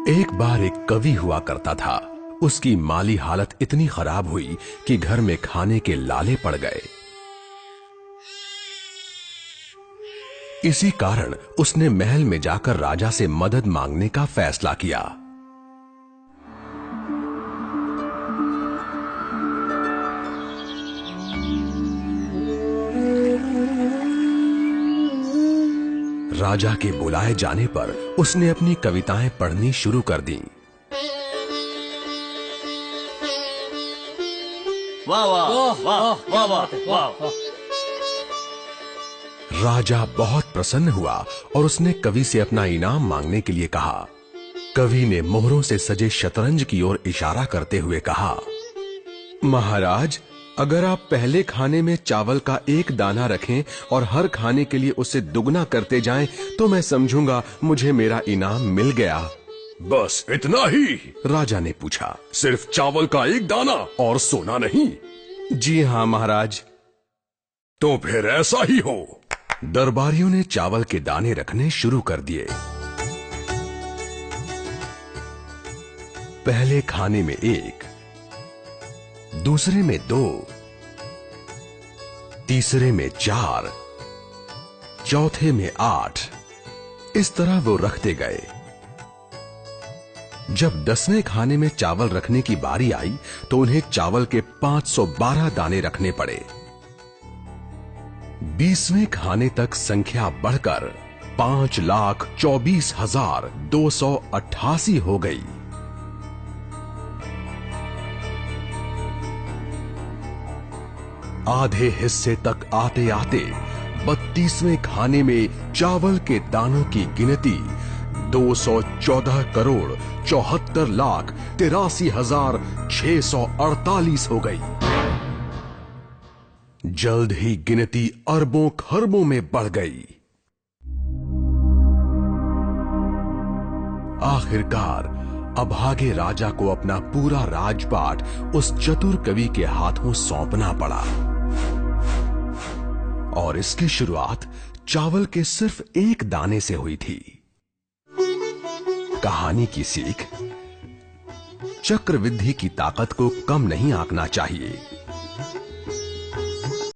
एक बार एक कवि हुआ करता था। उसकी माली हालत इतनी खराब हुई कि घर में खाने के लाले पड़ गए। इसी कारण उसने महल में जाकर राजा से मदद मांगने का फैसला किया। राजा के बुलाए जाने पर उसने अपनी कविताएं पढ़नी शुरू कर दी। वाह वाह वाह वाह वाह वाह। राजा बहुत प्रसन्न हुआ और उसने कवि से अपना इनाम मांगने के लिए कहा। कवि ने मोहरों से सजे शतरंज की ओर इशारा करते हुए कहा, महाराज, अगर आप पहले खाने में चावल का एक दाना रखें और हर खाने के लिए उसे दुगना करते जाएं, तो मैं समझूंगा मुझे मेरा इनाम मिल गया। बस इतना ही? राजा ने पूछा। सिर्फ चावल का एक दाना और सोना नहीं? जी हाँ महाराज। तो फिर ऐसा ही हो। दरबारियों ने चावल के दाने रखने शुरू कर दिए। पहले खाने में 1, दूसरे में 2, तीसरे में 4, चौथे में 8। इस तरह वो रखते गए। जब 10वें खाने में चावल रखने की बारी आई तो उन्हें चावल के 512 दाने रखने पड़े। 20वें खाने तक संख्या बढ़कर 5,24,288 हो गई। आधे हिस्से तक आते आते 32वें खाने में चावल के दानों की गिनती 214,74,83,648 हो गई। जल्द ही गिनती अरबों खरबों में बढ़ गई। आखिरकार अभागे राजा को अपना पूरा राजपाट उस चतुर कवि के हाथों सौंपना पड़ा। और इसकी शुरुआत चावल के सिर्फ एक दाने से हुई थी। कहानी की सीख, चक्रवृद्धि की ताकत को कम नहीं आंकना चाहिए।